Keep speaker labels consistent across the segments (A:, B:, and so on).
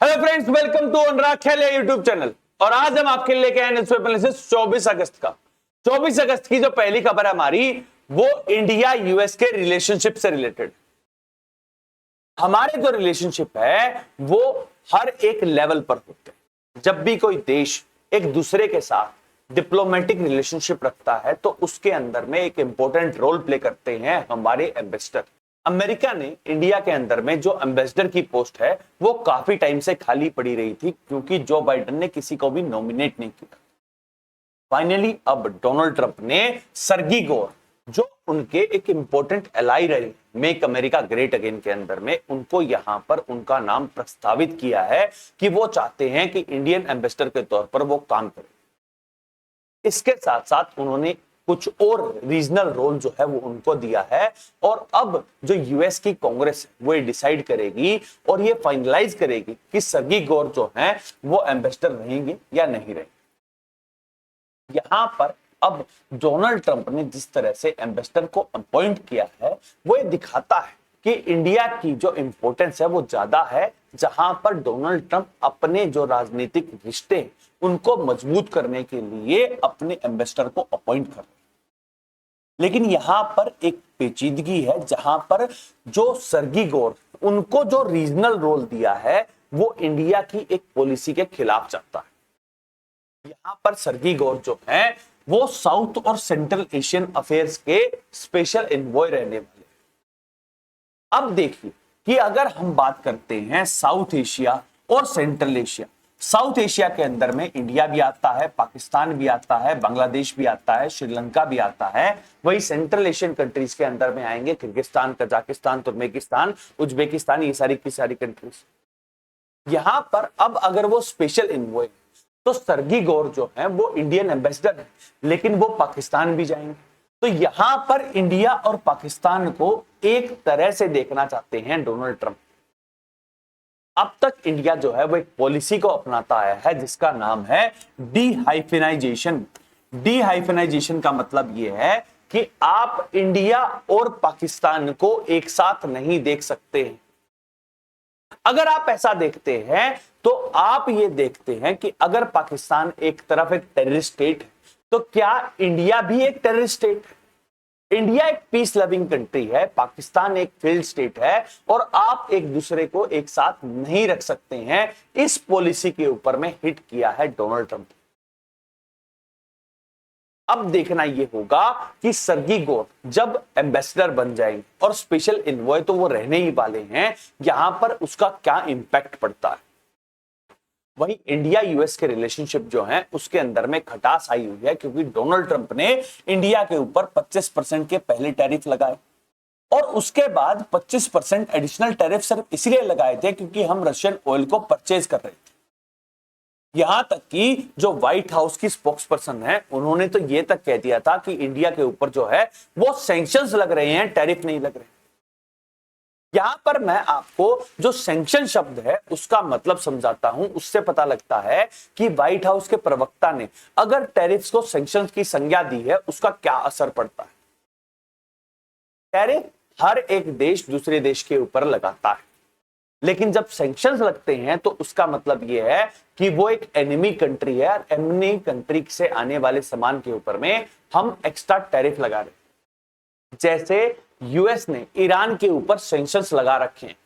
A: Hello friends, welcome to Anurag Khele YouTube channel. और आज हम आपके लिए लेके आए न्यूज़पेपर एनालिसिस 24 अगस्त का। 24 अगस्त की जो पहली खबर है हमारी, वो इंडिया यूएस के रिलेशनशिप से रिलेटेड। हमारे जो रिलेशनशिप है वो हर एक लेवल पर होते हैं। जब भी कोई देश एक दूसरे के साथ डिप्लोमेटिक रिलेशनशिप रखता है तो उसके अंदर में एक इंपॉर्टेंट रोल प्ले करते हैं हमारे एम्बेसडर। अमेरिका ने इंडिया के अंदर में जो एम्बेसडर की पोस्ट है वो काफी टाइम से खाली पड़ी रही थी, क्योंकि जो बाइडेन ने किसी को भी नॉमिनेट नहीं किया। फाइनली अब डोनाल्ड ट्रंप ने सर्गी गोर, जो उनके एक इंपॉर्टेंट एलाई रहे मेक अमेरिका ग्रेट अगेन के अंदर में, उनको यहां पर उनका नाम प्रस्तावित किया है कि वो चाहते हैं कि इंडियन एम्बेसडर के तौर पर वो काम करें। इसके साथ साथ उन्होंने कुछ और रीजनल रोल जो है वो उनको दिया है। और अब जो यूएस की कांग्रेस है वो डिसाइड करेगी और ये फाइनलाइज करेगी कि सर्गी गोर जो है वो एम्बेसडर रहेंगे या नहीं रहेंगे। यहां पर अब डोनाल्ड ट्रंप ने जिस तरह से एम्बेसडर को अपॉइंट किया है वो ये दिखाता है कि इंडिया की जो इंपॉर्टेंस है वो ज्यादा है, जहां पर डोनाल्ड ट्रंप अपने जो राजनीतिक रिश्ते हैं उनको मजबूत करने के लिए अपने एम्बेसडर को अपॉइंट कर रहे हैं। लेकिन यहां पर एक पेचीदगी है, जहां पर जो सर्गी गोर, उनको जो रीजनल रोल दिया है वो इंडिया की एक पॉलिसी के खिलाफ जाता है। यहां पर सर्गी गोर जो है वो साउथ और सेंट्रल एशियन अफेयर्स के स्पेशल एनवॉय रहने वाले। अब देखिए कि अगर हम बात करते हैं साउथ एशिया और सेंट्रल एशिया, साउथ एशिया के अंदर में इंडिया भी आता है, पाकिस्तान भी आता है, बांग्लादेश भी आता है, श्रीलंका भी आता है। वही सेंट्रल एशियन कंट्रीज के अंदर में आएंगे किर्गिस्तान, कजाकिस्तान, तुर्कमेनिस्तान, उज्बेकिस्तान, ये सारी की सारी कंट्रीज। यहां पर अब अगर वो स्पेशल एनवॉय, तो सर्गी गोर जो है वो इंडियन एम्बेसडर है, लेकिन वो पाकिस्तान भी जाएंगे। तो यहां पर इंडिया और पाकिस्तान को एक तरह से देखना चाहते हैं डोनाल्ड ट्रंप। अब तक इंडिया जो है वो एक पॉलिसी को अपनाता आया है जिसका नाम है डीहाइफेनाइजेशन। डीहाइफेनाइजेशन का मतलब यह है कि आप इंडिया और पाकिस्तान को एक साथ नहीं देख सकते हैं। अगर आप ऐसा देखते हैं तो आप ये देखते हैं कि अगर पाकिस्तान एक तरफ एक टेररिस्ट स्टेट है तो क्या इंडिया भी एक टेररिस्ट स्टेट है? इंडिया एक पीस लविंग कंट्री है, पाकिस्तान एक फेल्ड स्टेट है, और आप एक दूसरे को एक साथ नहीं रख सकते हैं। इस पॉलिसी के ऊपर में हिट किया है डोनाल्ड ट्रंप। अब देखना यह होगा कि सर्गी गोर जब एम्बेसडर बन जाएंगे और स्पेशल एनवॉय तो वो रहने ही वाले हैं, यहां पर उसका क्या इंपैक्ट पड़ता है। वही इंडिया यूएस के रिलेशनशिप जो है उसके अंदर में खटास आई हुई है, क्योंकि डोनाल्ड ट्रंप ने इंडिया के ऊपर 25% के पहले टैरिफ लगाए और उसके बाद 25% एडिशनल टैरिफ सिर्फ इसलिए लगाए थे क्योंकि हम रशियन ऑयल को परचेज कर रहे थे। यहां तक कि जो व्हाइट हाउस की स्पोक्स पर्सन है उन्होंने तो यह तक कह दिया था कि इंडिया के ऊपर जो है वो सैंक्शंस लग रहे हैं, टैरिफ नहीं लग रहे। यहां पर मैं आपको जो सैंक्शन शब्द है उसका मतलब समझाता हूं। उससे पता लगता है कि व्हाइट हाउस के प्रवक्ता ने अगर टैरिफ्स को सैंक्शंस की संज्ञा दी है उसका क्या असर पड़ता है। टैरिफ हर एक देश दूसरे देश के ऊपर लगाता है, लेकिन जब सैंक्शंस लगते हैं तो उसका मतलब यह है कि वो एक एनिमी कंट्री है और एनिमी कंट्री से आने वाले सामान के ऊपर में हम एक्स्ट्रा टैरिफ लगा रहे हैं। जैसे यूएस ने ईरान के ऊपर सैंक्शंस लगा रखे हैं,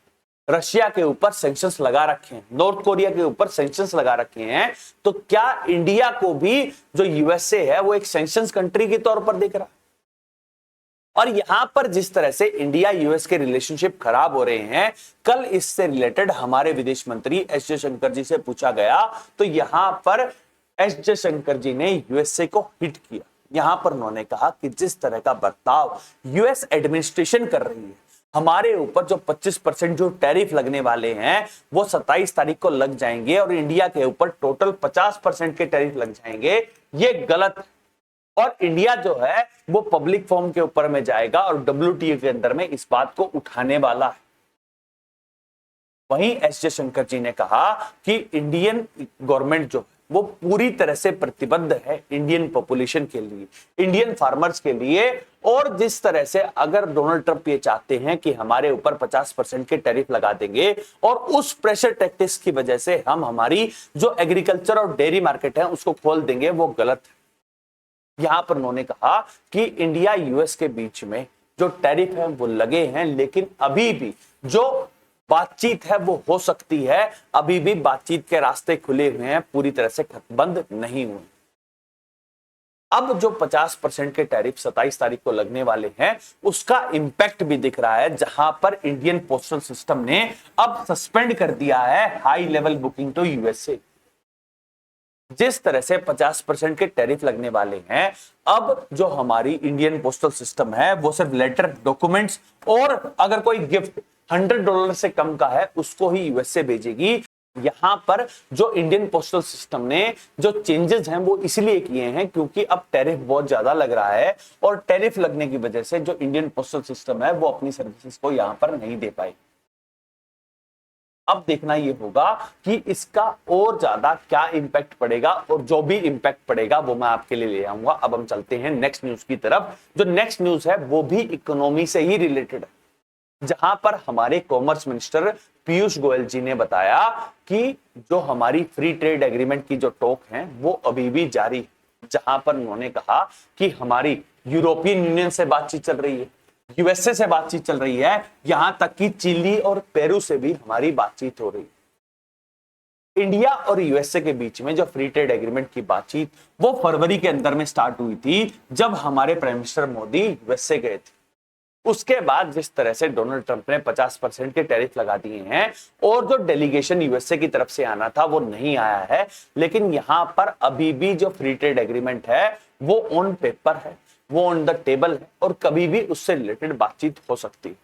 A: रशिया के ऊपर सैंक्शंस लगा रखे हैं, नॉर्थ कोरिया के ऊपर सैंक्शंस लगा रखे हैं, तो क्या इंडिया को भी जो यूएसए है वो एक सैंक्शंस कंट्री के तौर पर देख रहा है? और यहां पर जिस तरह से इंडिया यूएस के रिलेशनशिप खराब हो रहे हैं, कल इससे रिलेटेड हमारे विदेश मंत्री एस जयशंकर जी से पूछा गया तो यहां पर एस जयशंकर जी ने यूएसए को हिट किया। यहां पर उन्होंने कहा कि जिस तरह का बर्ताव यूएस एडमिनिस्ट्रेशन कर रही है, हमारे ऊपर जो 25% जो टैरिफ लगने वाले हैं वो 27 तारीख को लग जाएंगे और इंडिया के ऊपर टोटल 50% के टैरिफ लग जाएंगे, ये गलत है। और इंडिया जो है वो पब्लिक फॉर्म के ऊपर में जाएगा और डब्ल्यूटीओ के अंदर में इस बात को उठाने वाला है। वहीं एस जयशंकर जी ने कहा कि इंडियन गवर्नमेंट जो वो पूरी तरह से प्रतिबद्ध है इंडियन पॉपुलेशन के लिए, इंडियन फार्मर्स के लिए। और जिस तरह से अगर डोनाल्ड ट्रंप ये चाहते हैं कि हमारे ऊपर 50% के टैरिफ लगा देंगे और उस प्रेशर टैक्टिक्स की वजह से हम हमारी जो एग्रीकल्चर और डेयरी मार्केट है उसको खोल देंगे, वो गलत है। यहां पर उन्होंने कहा कि इंडिया यूएस के बीच में जो टैरिफ है वो लगे हैं, लेकिन अभी भी जो बातचीत है वो हो सकती है, अभी भी बातचीत के रास्ते खुले हुए हैं, पूरी तरह से बंद नहीं हुए। अब जो 50% के टैरिफ 27 तारीख को लगने वाले हैं उसका इंपैक्ट भी दिख रहा है, जहां पर इंडियन पोस्टल सिस्टम ने अब सस्पेंड कर दिया है high level booking to USA. जिस तरह से 50% के टैरिफ लगने वाले हैं, अब जो हमारी इंडियन पोस्टल सिस्टम है वो सिर्फ लेटर, डॉक्यूमेंट्स और अगर कोई गिफ्ट $100 से कम का है उसको ही यूएसए भेजेगी। यहां पर जो इंडियन पोस्टल सिस्टम ने जो चेंजेस हैं वो इसलिए किए हैं क्योंकि अब टैरिफ बहुत ज्यादा लग रहा है और टैरिफ लगने की वजह से जो इंडियन पोस्टल सिस्टम है वो अपनी सर्विसेज को यहां पर नहीं दे पाई। अब देखना ये होगा कि इसका और ज्यादा क्या इंपैक्ट पड़ेगा, और जो भी इंपैक्ट पड़ेगा वो मैं आपके लिए ले आऊंगा। अब हम चलते हैं नेक्स्ट न्यूज की तरफ। जो नेक्स्ट न्यूज है वो भी इकोनॉमी से ही रिलेटेड है, जहां पर हमारे कॉमर्स मिनिस्टर पीयूष गोयल जी ने बताया कि जो हमारी फ्री ट्रेड एग्रीमेंट की जो टॉक है वो अभी भी जारी है, जहां पर उन्होंने कहा कि हमारी यूरोपियन यूनियन से बातचीत चल रही है, यूएसए से बातचीत चल रही है, यहां तक कि चिली और पेरू से भी हमारी बातचीत हो रही है। इंडिया और यूएसए के बीच में जो फ्री ट्रेड एग्रीमेंट की बातचीत वो फरवरी के अंदर में स्टार्ट हुई थी, जब हमारे प्राइम मिनिस्टर मोदी यूएसए गए थे। उसके बाद जिस तरह से डोनाल्ड ट्रंप ने 50% के टैरिफ लगा दिए हैं और जो डेलीगेशन यूएसए की तरफ से आना था वो नहीं आया है, लेकिन यहां पर अभी भी जो फ्री ट्रेड एग्रीमेंट है वो ऑन पेपर है, वो ऑन द टेबल है और कभी भी उससे रिलेटेड बातचीत हो सकती है।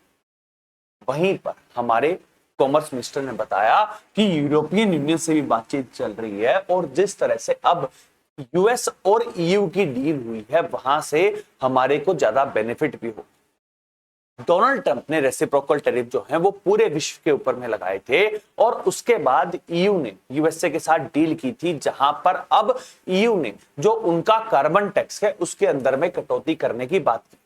A: वहीं पर हमारे कॉमर्स मिनिस्टर ने बताया कि यूरोपियन यूनियन से भी बातचीत चल रही है और जिस तरह से अब यूएस और ईयू की डील हुई है वहां से हमारे को ज्यादा बेनिफिट भी हो। डोनाल्ड ट्रंप ने रेसिप्रोकल टैरिफ जो है वो पूरे विश्व के ऊपर में लगाए थे और उसके बाद ईयू ने यूएसए के साथ डील की थी, जहां पर अब ईयू ने जो उनका कार्बन टैक्स है उसके अंदर में कटौती करने की बात की।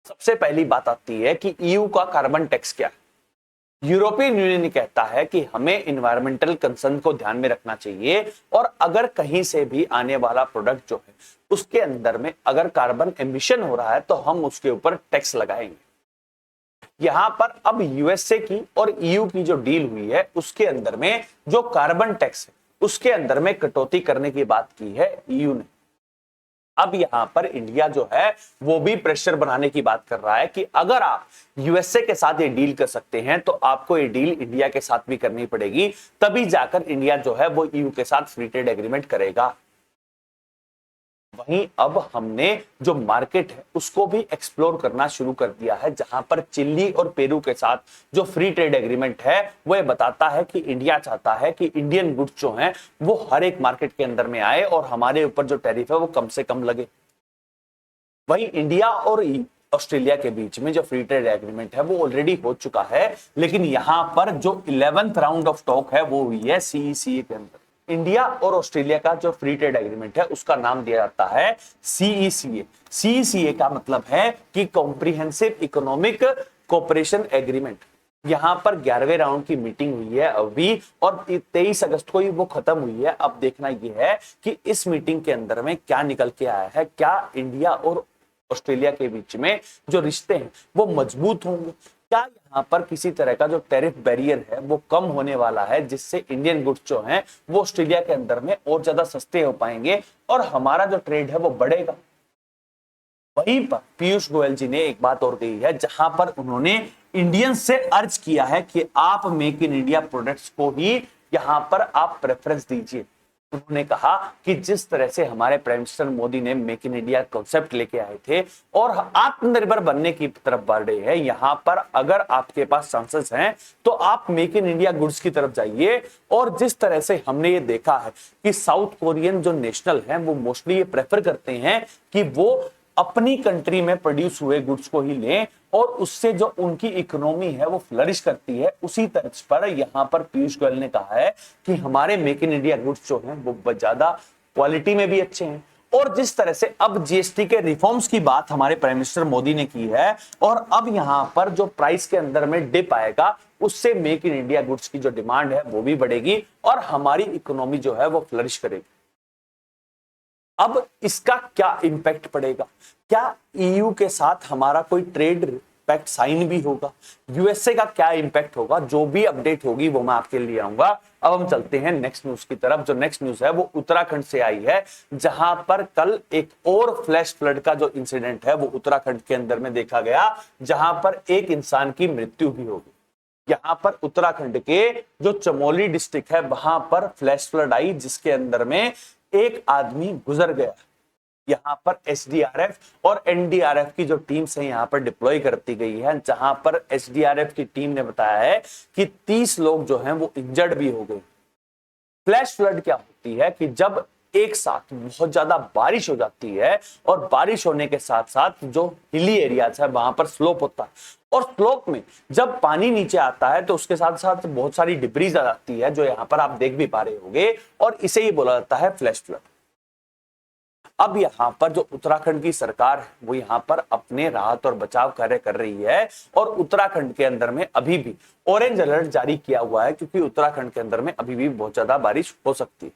A: सबसे पहली बात आती है कि ईयू का कार्बन टैक्स क्या है। यूरोपियन यूनियन कहता है कि हमें इन्वायरमेंटल कंसर्न को ध्यान में रखना चाहिए और अगर कहीं से भी आने वाला प्रोडक्ट जो है उसके अंदर में अगर कार्बन एमिशन हो रहा है तो हम उसके ऊपर टैक्स लगाएंगे। यहां पर अब यूएसए की और ईयू की जो डील हुई है उसके अंदर में जो कार्बन टैक्स है उसके अंदर में कटौती करने की बात की है ईयू ने। अब यहां पर इंडिया जो है वो भी प्रेशर बनाने की बात कर रहा है कि अगर आप यूएसए के साथ ये डील कर सकते हैं तो आपको ये डील इंडिया के साथ भी करनी पड़ेगी, तभी जाकर इंडिया जो है वो ईयू के साथ फ्री ट्रेड एग्रीमेंट करेगा। वहीं अब हमने जो मार्केट है उसको भी एक्सप्लोर करना शुरू कर दिया है, जहां पर चिली और पेरू के साथ जो फ्री ट्रेड एग्रीमेंट है वो बताता है कि इंडिया चाहता है कि इंडियन गुड्स जो हैं वो हर एक मार्केट के अंदर में आए और हमारे ऊपर जो टैरिफ है वो कम से कम लगे। वहीं इंडिया और ऑस्ट्रेलिया के बीच में जो फ्री ट्रेड एग्रीमेंट है वो ऑलरेडी हो चुका है, लेकिन यहां पर जो 11th राउंड ऑफ टॉक है वो हुई है सीईसीए के अंदर। इंडिया और ऑस्ट्रेलिया का जो फ्री ट्रेड एग्रीमेंट है उसका नाम दिया जाता है सीईसीए। सीईसीए का मतलब है कि कॉम्प्रिहेंसिव इकोनॉमिक कोऑपरेशन एग्रीमेंट। यहां पर 11वें राउंड की मीटिंग हुई है अभी और 23 अगस्त को ही वो खत्म हुई है। अब देखना यह है कि इस मीटिंग के अंदर में क्या निकल के आया है, क्या इंडिया और ऑस्ट्रेलिया के बीच में जो रिश्ते हैं वो मजबूत होंगे, क्या यहाँ पर किसी तरह का जो टैरिफ बैरियर है वो कम होने वाला है जिससे इंडियन गुड्स जो हैं वो ऑस्ट्रेलिया के अंदर में और ज्यादा सस्ते हो पाएंगे और हमारा जो ट्रेड है वो बढ़ेगा। वहीं पर पीयूष गोयल जी ने एक बात और कही है, जहां पर उन्होंने इंडियन से अर्ज किया है कि आप मेक इन इंडिया प्रोडक्ट्स को ही यहां पर आप प्रेफरेंस दीजिए। उन्होंने कहा कि जिस तरह से हमारे प्राइम मिनिस्टर मोदी ने मेक इन इंडिया कॉन्सेप्ट लेके आए थे और आत्मनिर्भर बनने की तरफ बढ़ रहे हैं, यहां पर अगर आपके पास चांसेस हैं तो आप मेक इन इंडिया गुड्स की तरफ जाइए। और जिस तरह से हमने ये देखा है कि साउथ कोरियन जो नेशनल है वो मोस्टली ये प्रेफर करते हैं कि वो अपनी कंट्री में प्रोड्यूस हुए गुड्स को ही लें और उससे जो उनकी इकोनॉमी है वो फ्लरिश करती है। उसी तर्ज पर यहां पर पीयूष गोयल ने कहा है कि हमारे मेक इन इंडिया गुड्स जो हैं वो ज्यादा क्वालिटी में भी अच्छे हैं। और जिस तरह से अब जीएसटी के रिफॉर्म्स की बात हमारे प्राइम मिनिस्टर मोदी ने की है और अब यहां पर जो प्राइस के अंदर में डिप आएगा उससे मेक इन इंडिया गुड्स की जो डिमांड है वो भी बढ़ेगी और हमारी इकोनॉमी जो है वो फ्लरिश करेगी। अब इसका क्या इंपैक्ट पड़ेगा? क्या ईयू के साथ हमारा कोई ट्रेड पैक्ट साइन भी होगा? यूएसए का क्या इंपैक्ट होगा? जो भी अपडेट होगी वो मैं आपके लिए आऊंगा। अब हम चलते हैं नेक्स्ट न्यूज की तरफ। जो नेक्स्ट न्यूज है वो उत्तराखंड से आई है, जहां पर कल एक और फ्लैश फ्लड का जो इंसिडेंट है वो उत्तराखंड के अंदर में देखा गया, जहां पर एक इंसान की मृत्यु भी होगी। यहां पर उत्तराखंड के जो चमोली डिस्ट्रिक्ट है वहां पर फ्लैश फ्लड आई, जिसके अंदर में एक आदमी गुजर गया। यहां पर एसडीआरएफ और एनडीआरएफ की जो टीम्स है यहां पर डिप्लॉय करती गई है, जहां पर एसडीआरएफ की टीम ने बताया है कि 30 लोग जो हैं वो इंजर्ड भी हो गए। फ्लैश फ्लड क्या होती है कि जब एक साथ बहुत ज्यादा बारिश हो जाती है और बारिश होने के साथ साथ जो हिली एरियाज है वहां पर स्लोप होता है और स्लोप में जब पानी नीचे आता है तो उसके साथ साथ बहुत सारी डिब्रीज आ जाती है, जो यहां पर आप देख भी पा रहे होंगे, और इसे ही बोला जाता है फ्लैश फ्लड। अब यहां पर जो उत्तराखंड की सरकार है वो यहां पर अपने राहत और बचाव कार्य कर रही है और उत्तराखंड के अंदर में अभी भी ऑरेंज अलर्ट जारी किया हुआ है, क्योंकि उत्तराखंड के अंदर में अभी भी बहुत ज्यादा बारिश हो सकती है।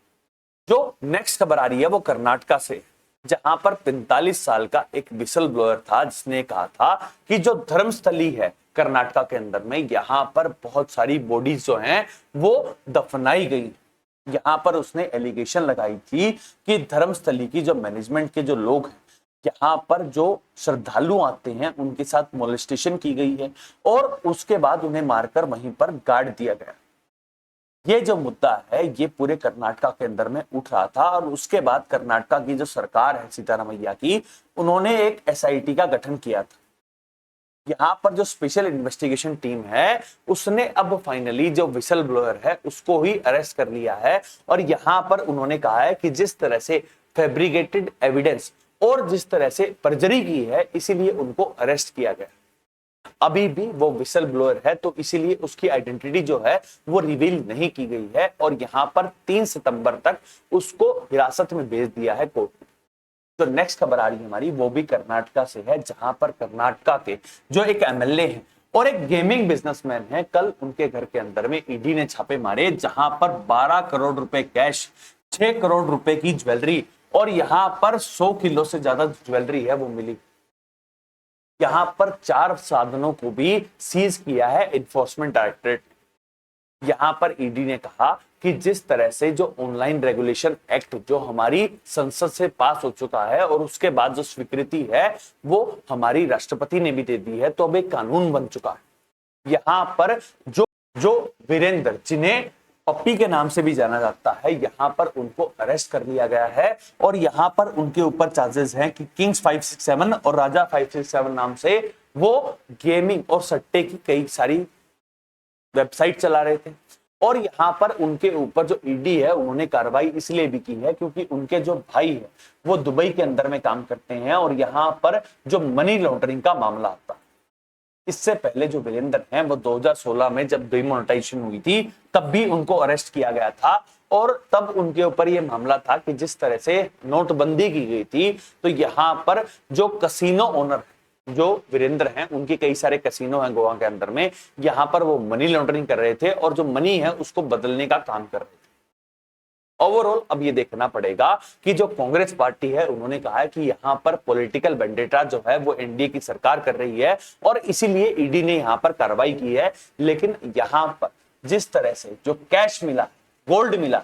A: जो नेक्स्ट खबर आ रही है वो कर्नाटका से, जहां पर 45 साल का एक विसल ब्लोअर था जिसने कहा था कि जो धर्मस्थली है कर्नाटका के अंदर में, यहां पर बहुत सारी बॉडीज जो हैं वो दफनाई गई। यहां पर उसने एलिगेशन लगाई थी कि धर्मस्थली की जो मैनेजमेंट के जो लोग हैं, यहां पर जो श्रद्धालु आते हैं उनके साथ मोलेस्टेशन की गई है और उसके बाद उन्हें मारकर वहीं पर गाड़ दिया गया। ये जो मुद्दा है ये पूरे कर्नाटका के अंदर में उठ रहा था और उसके बाद कर्नाटका की जो सरकार है सिद्धारमैया की, उन्होंने एक एसआईटी का गठन किया था। यहाँ पर जो स्पेशल इन्वेस्टिगेशन टीम है उसने अब फाइनली जो विसल ब्लोअर है उसको ही अरेस्ट कर लिया है और यहाँ पर उन्होंने कहा है कि जिस तरह से फैब्रिकेटेड एविडेंस और जिस तरह से पर्जरी की है इसीलिए उनको अरेस्ट किया गया। अभी भी वो विसल ब्लोअर है तो इसीलिए उसकी आइडेंटिटी जो है वो रिवील नहीं की गई है और यहाँ पर 3 सितंबर तक उसको हिरासत में भेज दिया है कोर्ट। तो नेक्स्ट खबर आ रही है हमारी वो भी कर्नाटका से है, जहां पर कर्नाटका के जो एक एमएलए हैं और एक गेमिंग बिजनेसमैन है, कल उनके घर के अंदर में ईडी ने छापे मारे, जहां पर 12 करोड़ रुपए कैश, 6 करोड़ रुपए की ज्वेलरी और यहां पर 100 किलो से ज्यादा ज्वेलरी है वो मिली। यहां पर 4 साधनों को भी सीज किया है इन्फोर्समेंट डायरेक्टरेट। यहां पर ईडी ने कहा कि जिस तरह से जो ऑनलाइन रेगुलेशन एक्ट जो हमारी संसद से पास हो चुका है और उसके बाद जो स्वीकृति है वो हमारी राष्ट्रपति ने भी दे दी है, तो अब एक कानून बन चुका है। यहां पर जो वीरेंद्र, जिन्हें पप्पी के नाम से भी जाना जाता है, यहां पर उनको अरेस्ट कर लिया गया है और यहां पर उनके ऊपर चार्जेस हैं कि किंग्स 567 और राजा 567 नाम से वो गेमिंग और सट्टे की कई सारी वेबसाइट चला रहे थे। और यहां पर उनके ऊपर जो ईडी है उन्होंने कार्रवाई इसलिए भी की है क्योंकि उनके जो भाई है वो दुबई के अंदर में काम करते हैं और यहां पर जो मनी लॉन्ड्रिंग का मामला आता है। इससे पहले जो वीरेंद्र हैं वो 2016 में जब डिमोनेटाइजेशन हुई थी तब भी उनको अरेस्ट किया गया था और तब उनके ऊपर यह मामला था कि जिस तरह से नोटबंदी की गई थी तो यहां पर जो कसिनो ओनर जो वीरेंद्र हैं उनके कई सारे कैसीनो हैं गोवा के अंदर में, यहां पर वो मनी लॉन्ड्रिंग कर रहे थे और जो मनी है उसको बदलने का काम कर रहे थे। ओवरऑल अब ये देखना पड़ेगा कि जो कांग्रेस पार्टी है उन्होंने कहा है कि यहां पर पॉलिटिकल वेंडेटा जो है वो एनडीए की सरकार कर रही है और इसीलिए ईडी ने यहां पर कार्रवाई की है। लेकिन यहां पर जिस तरह से जो कैश मिला, गोल्ड मिला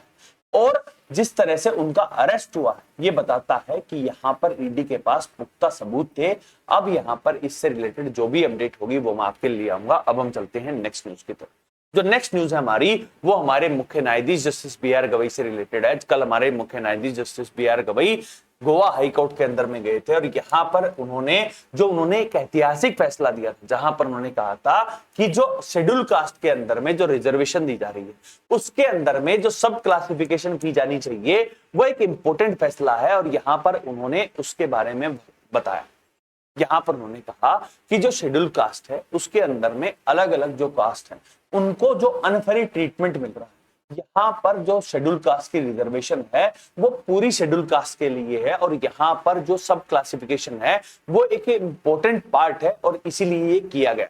A: और जिस तरह से उनका अरेस्ट हुआ ये बताता है कि यहां पर ईडी के पास पुख्ता सबूत थे। अब यहां पर इससे रिलेटेड जो भी अपडेट होगी वो मैं आपके लिए आऊंगा। अब हम चलते हैं नेक्स्ट न्यूज की तरफ। जो नेक्स्ट न्यूज है हमारी वो हमारे मुख्य न्यायाधीश जस्टिस बी.आर. गवई से रिलेटेड है। कल हमारे मुख्य न्यायाधीश justice B R. Gavai Goa high court के अंदर में गए थे और यहाँ पर उन्होंने एक ऐतिहासिक फैसला दिया था, जहां पर उन्होंने कहा था कि जो शेड्यूल कास्ट के अंदर में जो रिजर्वेशन दी जा रही है उसके अंदर में जो सब क्लासिफिकेशन की जानी चाहिए वो एक इंपॉर्टेंट फैसला है और यहाँ पर उन्होंने उसके बारे में बताया। यहां पर उन्होंने कहा कि जो शेड्यूल कास्ट है उसके अंदर में अलग अलग जो कास्ट है उनको जो अनफेयर ट्रीटमेंट मिल रहा है, यहाँ पर जो शेड्यूल कास्ट की रिजर्वेशन है वो पूरी शेड्यूल कास्ट के लिए है, और यहाँ पर जो सब क्लासिफिकेशन है वो एक इंपॉर्टेंट पार्ट है और इसीलिए ये किया गया।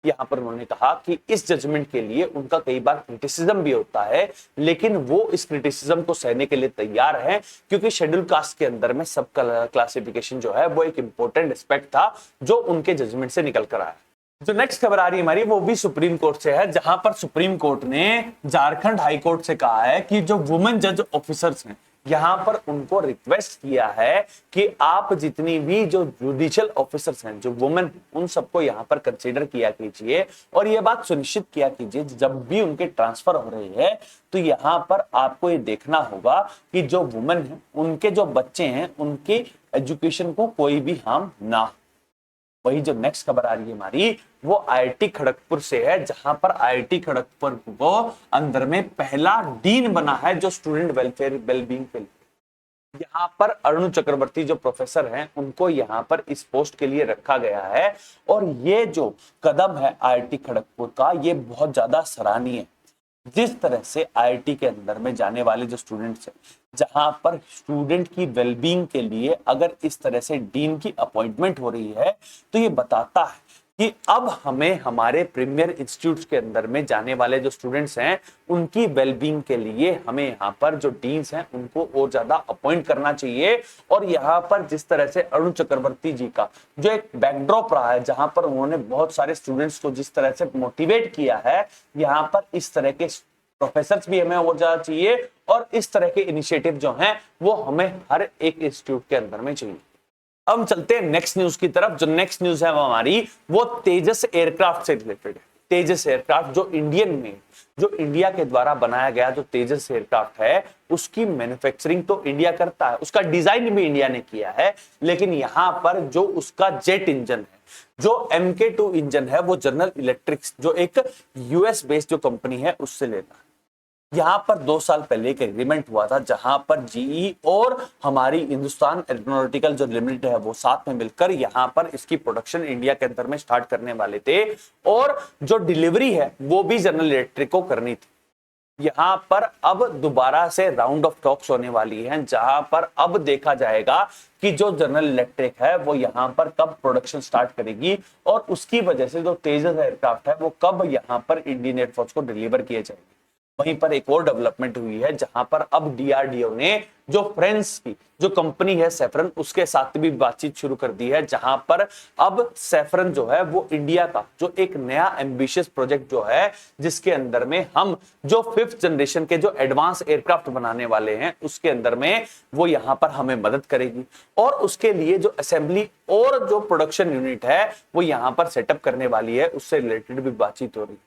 A: यहाँ पर उन्होंने कहा कि इस जजमेंट के लिए उनका कई बार क्रिटिसिज्म भी होता है, लेकिन वो इस क्रिटिसिज्म को सहने के लिए तैयार है, क्योंकि शेड्यूल कास्ट के अंदर में सब क्लासिफिकेशन जो है वो एक इंपॉर्टेंट एस्पेक्ट था जो उनके जजमेंट से निकल कर आया। जो नेक्स्ट खबर आ रही है हमारी वो भी सुप्रीम कोर्ट से है, जहां पर सुप्रीम कोर्ट ने झारखंड हाई कोर्ट से कहा है कि जो वुमेन जज ऑफिसर्स हैं यहां पर उनको रिक्वेस्ट किया है कि आप जितनी भी जो जुडिशियल ऑफिसर्स हैं जो वुमेन, उन सबको यहां पर कंसीडर किया कीजिए, और ये बात सुनिश्चित किया कीजिए जब भी उनके ट्रांसफर हो रही है तो यहां पर आपको ये देखना होगा कि जो वुमेन है उनके जो बच्चे हैं उनकी एजुकेशन को कोई भी हार्म ना हो। वही जो नेक्स्ट खबर आ रही है हमारी वो आईआईटी खड़गपुर से है, जहां पर आईआईटी खड़गपुर को अंदर में पहला डीन बना है जो स्टूडेंट वेलफेयर वेलबींग के लिए। यहाँ पर अरुण चक्रवर्ती जो प्रोफेसर हैं उनको यहाँ पर इस पोस्ट के लिए रखा गया है, और ये जो कदम है आईआईटी खड़गपुर का ये बहुत ज्यादा सराहनीय है। जिस तरह से आईआईटी के अंदर में जाने वाले जो स्टूडेंट्स हैं, जहां पर स्टूडेंट की वेलबींग के लिए अगर इस तरह से डीन की अपॉइंटमेंट हो रही है तो ये बताता है कि अब हमें हमारे प्रीमियर इंस्टीट्यूट्स के अंदर में जाने वाले जो स्टूडेंट्स हैं उनकी वेलबींग के लिए हमें यहाँ पर जो डीन्स हैं उनको और ज्यादा अपॉइंट करना चाहिए। और यहाँ पर जिस तरह से अरुण चक्रवर्ती जी का जो एक बैकड्रॉप रहा है, जहां पर उन्होंने बहुत सारे स्टूडेंट्स को जिस तरह से मोटिवेट किया है, यहाँ पर इस तरह के प्रोफेसर्स भी हमें और ज्यादा चाहिए, और इस तरह के इनिशिएटिव जो हैं वो हमें हर एक इंस्टीट्यूट के अंदर में चाहिए। अब हम चलते हैं नेक्स्ट न्यूज की तरफ। जो नेक्स्ट न्यूज है वो हमारी वो तेजस एयरक्राफ्ट से रिलेटेड है। तेजस एयरक्राफ्ट जो इंडिया के द्वारा बनाया गया जो तेजस एयरक्राफ्ट है उसकी मैन्युफैक्चरिंग तो इंडिया करता है, उसका डिजाइन भी इंडिया ने किया है, लेकिन यहाँ पर जो उसका जेट इंजन है, जो MK2 इंजन है, वो जनरल इलेक्ट्रिक्स जो एक यूएस बेस्ड जो कंपनी है उससे लेता है। यहाँ पर 2 साल पहले एक एग्रीमेंट हुआ था जहां पर जीई और हमारी हिंदुस्तान एरोनॉटिकल जो लिमिटेड है वो साथ में मिलकर यहाँ पर इसकी प्रोडक्शन इंडिया के अंदर में स्टार्ट करने वाले थे, और जो डिलीवरी है वो भी जनरल इलेक्ट्रिक को करनी थी। यहाँ पर अब दोबारा से राउंड ऑफ टॉक्स होने वाली है, जहां पर अब देखा जाएगा कि जो जनरल इलेक्ट्रिक है वो यहाँ पर कब प्रोडक्शन स्टार्ट करेगी, और उसकी वजह से जो तेजस एयरक्राफ्ट है वो कब यहाँ पर इंडियन एयरफोर्स को डिलीवर किए जाएंगे। वहीं पर एक और डेवलपमेंट हुई है, जहां पर अब डीआरडीओ ने जो फ्रांस की जो कंपनी है सैफरन, उसके साथ भी बातचीत शुरू कर दी है, जहां पर अब सैफरन जो है वो इंडिया का जो एक नया एम्बिशियस प्रोजेक्ट जो है जिसके अंदर में हम जो 5th जनरेशन के जो एडवांस एयरक्राफ्ट बनाने वाले हैं उसके अंदर में वो यहां पर हमें मदद करेगी, और उसके लिए जो असेंबली और जो प्रोडक्शन यूनिट है वो यहां पर सेटअप करने वाली है, उससे रिलेटेड भी बातचीत हो रही है।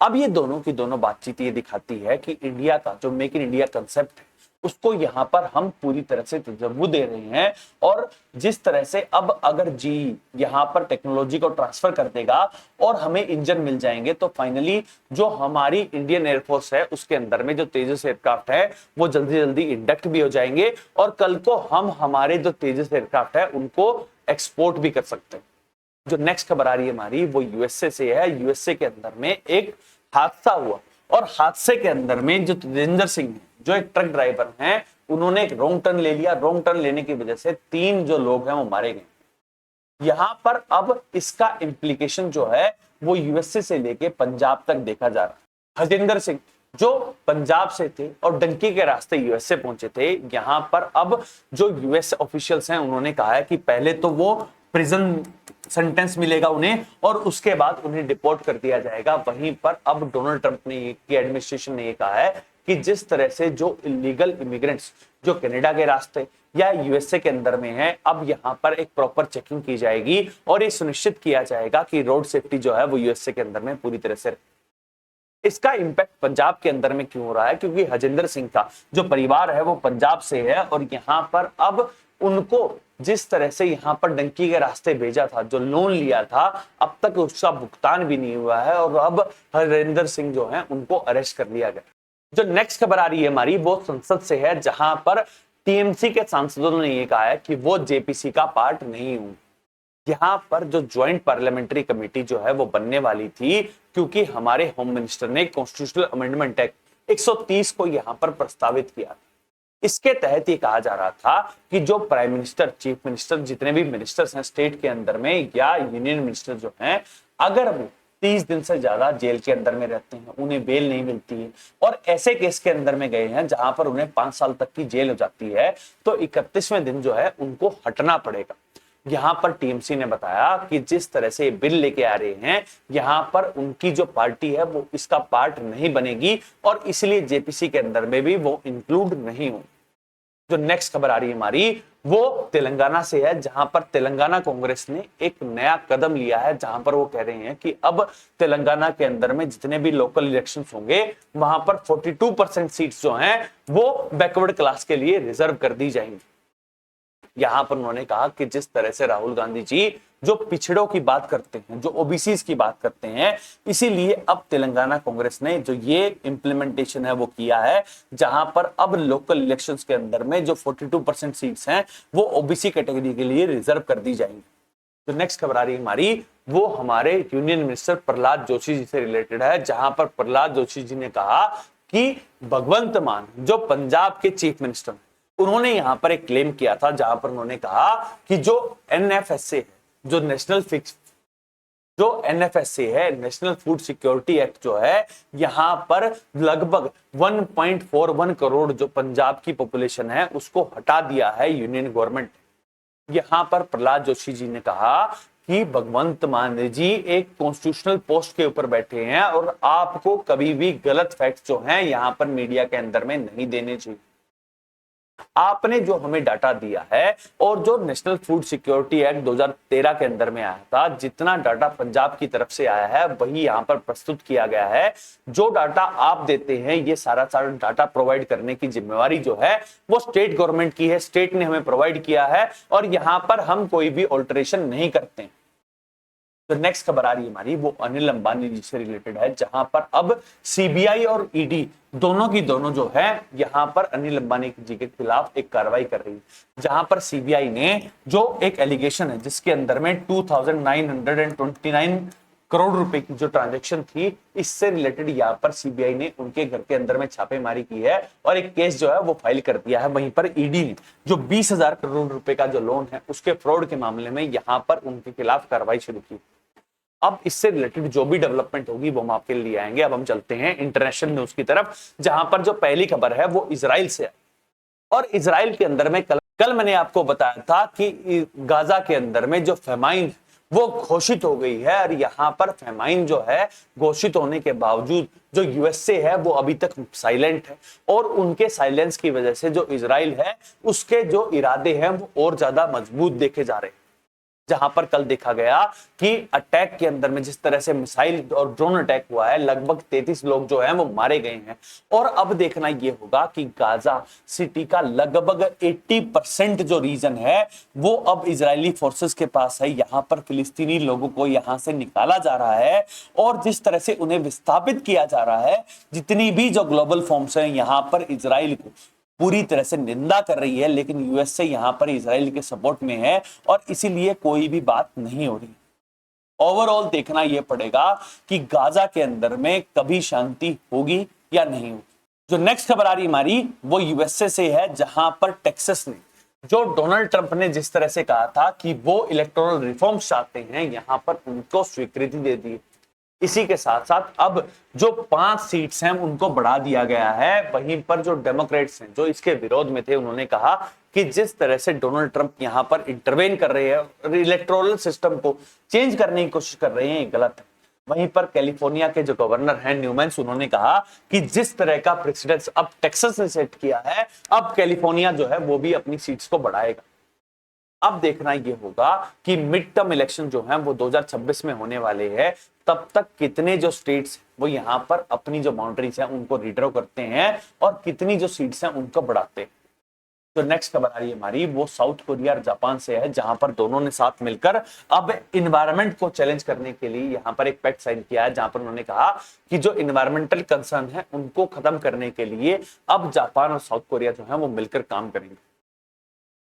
A: अब ये दोनों की दोनों बातचीत ये दिखाती है कि इंडिया का जो मेक इन इंडिया कंसेप्ट है उसको यहाँ पर हम पूरी तरह से तजव्वुद दे रहे हैं, और जिस तरह से अब अगर जी यहाँ पर टेक्नोलॉजी को ट्रांसफर कर देगा और हमें इंजन मिल जाएंगे तो फाइनली जो हमारी इंडियन एयरफोर्स है उसके अंदर में जो तेजस एयरक्राफ्ट है वो जल्दी जल्दी इंडक्ट भी हो जाएंगे, और कल को हम हमारे जो तेजस एयरक्राफ्ट है उनको एक्सपोर्ट भी कर सकते हैं। जो नेक्स्ट खबर आ रही है हमारी वो यूएसए से है। यूएसए के अंदर में एक हादसा हुआ, और हादसे के अंदर में जो तेजिंदर सिंह जो एक ट्रक ड्राइवर हैं उन्होंने एक रॉन्ग टर्न ले लिया। रॉन्ग टर्न लेने की वजह से 3 जो लोग हैं वो मारे गए। यहां पर अब इसका इंप्लीकेशन जो है वो यूएसए से लेके पंजाब तक देखा जा रहा है। हरजिंदर सिंह जो पंजाब से थे और डंकी के रास्ते यूएसए पहुंचे थे, यहां पर अब जो यूएस ऑफिशियल्स हैं उन्होंने कहा है कि पहले तो वो प्रिजन सेंटेंस मिलेगा उन्हें और उसके बाद उन्हें डिपोर्ट कर दिया जाएगा। वहीं पर अब डोनाल्ड ट्रंप ने की एडमिनिस्ट्रेशन ने ये कहा है कि जिस तरह से जो इलीगल इमिग्रेंट्स जो कनाडा के रास्ते या यूएसए के अंदर में है, अब यहाँ पर एक प्रॉपर चेकिंग की जाएगी और ये सुनिश्चित किया जाएगा कि रोड सेफ्टी जो है वो यूएसए के अंदर में पूरी तरह से। इसका इंपैक्ट पंजाब के अंदर में क्यों हो रहा है? क्योंकि हरजिंदर सिंह का जो परिवार है वो पंजाब से है और यहाँ पर अब उनको जिस तरह से यहाँ पर डंकी के रास्ते भेजा था, जो लोन लिया था, अब तक उसका भुगतान भी नहीं हुआ है और अब हरजिंदर सिंह जो है उनको अरेस्ट कर लिया गया। जो नेक्स्ट खबर आ रही है हमारी वो संसद से है, जहां पर टीएमसी के सांसदों ने ये कहा है कि वो जेपीसी का पार्ट नहीं हूं। यहां पर जो ज्वाइंट पार्लियामेंट्री कमेटी जो है वो बनने वाली थी, क्योंकि हमारे होम मिनिस्टर ने कॉन्स्टिट्यूशनल अमेंडमेंट एक्ट 130 को यहां पर प्रस्तावित किया। इसके तहत ये कहा जा रहा था कि जो प्राइम मिनिस्टर, चीफ मिनिस्टर, जितने भी मिनिस्टर्स हैं स्टेट के अंदर में या यूनियन मिनिस्टर जो हैं, अगर वो 30 दिन से ज्यादा जेल के अंदर में रहते हैं, उन्हें बेल नहीं मिलती है और ऐसे केस के अंदर में गए हैं जहां पर उन्हें 5 साल तक की जेल हो जाती है, तो 31वें दिन जो है उनको हटना पड़ेगा। यहां पर टीएमसी ने बताया कि जिस तरह से बिल लेके आ रहे हैं, यहां पर उनकी जो पार्टी है वो इसका पार्ट नहीं बनेगी और इसलिए जेपीसी के अंदर में भी वो इंक्लूड नहीं हो। जो नेक्स्ट खबर आ रही है हमारी, वो तेलंगाना से है, जहां पर तेलंगाना कांग्रेस ने एक नया कदम लिया है, जहां पर वो कह रहे हैं कि अब तेलंगाना के अंदर में जितने भी लोकल इलेक्शंस होंगे, वहां पर 42% सीट्स जो हैं वो बैकवर्ड क्लास के लिए रिजर्व कर दी जाएंगी। यहां पर उन्होंने कहा कि जिस तरह से राहुल गांधी जी जो पिछड़ों की बात करते हैं, जो ओबीसीज की बात करते हैं, इसीलिए अब तेलंगाना कांग्रेस ने जो ये इंप्लीमेंटेशन है वो किया है, जहां पर अब लोकल इलेक्शंस के अंदर में जो 42% सीट्स हैं वो ओबीसी कैटेगरी के लिए रिजर्व कर दी जाएंगी। तो नेक्स्ट खबर आ रही है हमारी, वो हमारे यूनियन मिनिस्टर प्रहलाद जोशी जी से रिलेटेड है, जहां पर प्रहलाद जोशी जी ने कहा कि भगवंत मान जो पंजाब के चीफ मिनिस्टर, उन्होंने यहां पर एक क्लेम किया था, जहां पर उन्होंने कहा कि जो एनएफएसए है, जो एनएफएसए है, नेशनल फूड सिक्योरिटी एक्ट जो है, यहां पर लगभग 1.41 करोड़ जो पंजाब की पॉपुलेशन है उसको हटा दिया है यूनियन गवर्नमेंट। यहां पर प्रहलाद जोशी जी ने कहा कि भगवंत मान जी एक कॉन्स्टिट्यूशनल पोस्ट के ऊपर बैठे हैं और आपको कभी भी गलत फैक्ट्स जो हैं यहां पर मीडिया के अंदर में नहीं देने चाहिए। आपने जो हमें डाटा दिया है और जो नेशनल फूड सिक्योरिटी एक्ट 2013 के अंदर में आया था, जितना डाटा पंजाब की तरफ से आया है वही यहां पर प्रस्तुत किया गया है। जो डाटा आप देते हैं, ये सारा डाटा प्रोवाइड करने की जिम्मेवारी जो है वो स्टेट गवर्नमेंट की है, स्टेट ने हमें प्रोवाइड किया है और यहां पर हम कोई भी ऑल्टरेशन नहीं करते। तो नेक्स्ट खबर आ रही है हमारी, वो अनिल अंबानी जी से रिलेटेड है, जहां पर अब सीबीआई और ईडी दोनों की दोनों जो है यहां पर अनिल अंबानी जी के खिलाफ एक कार्रवाई कर रही है। जहां पर सीबीआई ने जो एक एलिगेशन है जिसके अंदर में 2929 करोड़ रुपए की जो ट्रांजैक्शन थी, इससे रिलेटेड यहां पर सीबीआई ने उनके घर के अंदर में छापेमारी की है और एक केस जो है वो फाइल कर दिया है। वहीं पर ईडी ने जो 20,000 करोड़ रुपए का जो लोन है उसके फ्रॉड के मामले में यहां पर उनके खिलाफ कार्रवाई शुरू की। अब इससे रिलेटेड जो भी डेवलपमेंट होगी वो हम आपके लिए आएंगे। अब हम चलते हैं इंटरनेशनल न्यूज की तरफ, जहां पर जो पहली खबर है वो इजराइल से है और इजराइल के अंदर में कल मैंने आपको बताया था कि गाजा के अंदर में जो फेमाइन वो घोषित हो गई है और यहां पर फेमाइन जो है घोषित होने के बावजूद जो यूएसए है वो अभी तक साइलेंट है और उनके साइलेंस की वजह से जो इजराइल है उसके जो इरादे हैं वो और ज्यादा मजबूत देखे जा रहे हैं। जहां पर कल देखा गया कि अटैक के अंदर में जिस तरह से मिसाइल और ड्रोन अटैक हुआ है, लगभग 33 लोग जो हैं वो मारे गए हैं और अब देखना यह होगा कि गाजा सिटी का लगभग 80% जो रीजन है वो अब इजरायली फोर्सेस के पास है। यहां पर फिलिस्तीनी लोगों को यहां से निकाला जा रहा है और जिस तरह से उन्हें विस्थापित किया जा रहा है, जितनी भी जो ग्लोबल फॉर्म्स हैं यहां पर इजराइल को पूरी तरह से निंदा कर रही है, लेकिन यूएसए यहां पर इजराइल के सपोर्ट में है और इसीलिए कोई भी बात नहीं हो रही। ओवरऑल देखना यह पड़ेगा कि गाजा के अंदर में कभी शांति होगी या नहीं होगी। जो नेक्स्ट खबर आ रही हमारी वो यूएसए से है, जहां पर टेक्सास ने जो डोनाल्ड ट्रंप ने जिस तरह से कहा था कि वो इलेक्टोरल रिफॉर्म्स चाहते हैं, यहां पर उनको स्वीकृति दे दी। इसी के साथ साथ अब जो 5 सीट्स हैं उनको बढ़ा दिया गया है। वहीं पर जो डेमोक्रेट्स हैं जो इसके विरोध में थे, उन्होंने कहा कि जिस तरह से डोनाल्ड ट्रंप यहां पर इंटरवेन कर रहे हैं, इलेक्टोरल सिस्टम को चेंज करने की कोशिश कर रहे हैं, ये गलत है। वहीं पर कैलिफोर्निया के जो गवर्नर हैं न्यूमैन्स, उन्होंने कहा कि जिस तरह का प्रेसिडेंस अब टेक्सास ने सेट किया है, अब कैलिफोर्निया जो है वो भी अपनी सीट्स को बढ़ाएगा। अब देखना यह होगा कि मिड टर्म इलेक्शन जो है वो 2026 में होने वाले हैं, तब तक कितने जो स्टेट्स वो यहां पर अपनी जो बाउंड्रीज हैं उनको रिड्रॉ करते हैं और कितनी जो सीट्स हैं उनको बढ़ाते हैं। तो नेक्स्ट खबर आ रही है हमारी वो साउथ कोरिया और जापान से है, जहां पर दोनों ने साथ मिलकर अब इन्वायरमेंट को चैलेंज करने के लिए यहां पर एक पैक्ट साइन किया है, जहां पर उन्होंने कहा कि जो इन्वायरमेंटल कंसर्न है उनको खत्म करने के लिए अब जापान और साउथ कोरिया जो है वो मिलकर काम करेंगे।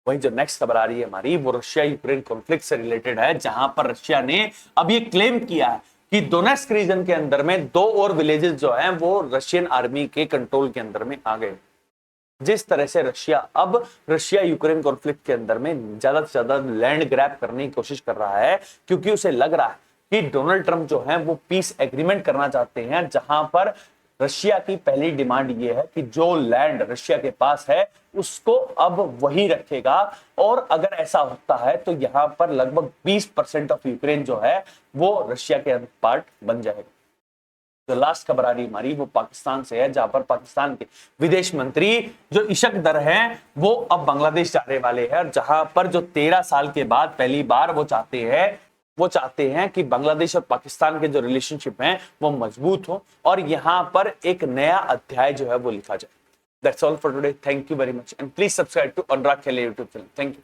A: वहीं जो नेक्स्ट खबर आ रही है हमारी, वो रशिया यूक्रेन कॉन्फ्लिक्ट से रिलेटेड है, जहां पर रशिया ने अब ये क्लेम किया है कि डोनेट्स्क रीजन के अंदर में 2 और विलेजेस जो हैं वो रशियन आर्मी के कंट्रोल के अंदर में आ गए। जिस तरह से रशिया यूक्रेन कॉन्फ्लिक्ट के अंदर में ज्यादा से ज्यादा लैंड ग्रैब करने की कोशिश कर रहा है, क्योंकि उसे लग रहा है कि डोनाल्ड ट्रंप जो है वो पीस एग्रीमेंट करना चाहते हैं, जहां पर रशिया की पहली डिमांड ये है कि जो लैंड रशिया के पास है उसको अब वही रखेगा, और अगर ऐसा होता है तो यहां पर लगभग 20% ऑफ यूक्रेन जो है वो रशिया के पार्ट बन जाएगा। जो लास्ट खबर आ रही हमारी, वो पाकिस्तान से है, जहां पर पाकिस्तान के विदेश मंत्री जो इशक दर हैं वो अब बांग्लादेश जाने वाले हैं, और जहां पर जो 13 साल के बाद पहली बार वो चाहते हैं कि बांग्लादेश और पाकिस्तान के जो रिलेशनशिप हैं वो मजबूत हो, और यहां पर एक नया अध्याय जो है वो लिखा जाए। That's all for today. Thank you very much and please subscribe to Anurag Khele YouTube channel. Thank you.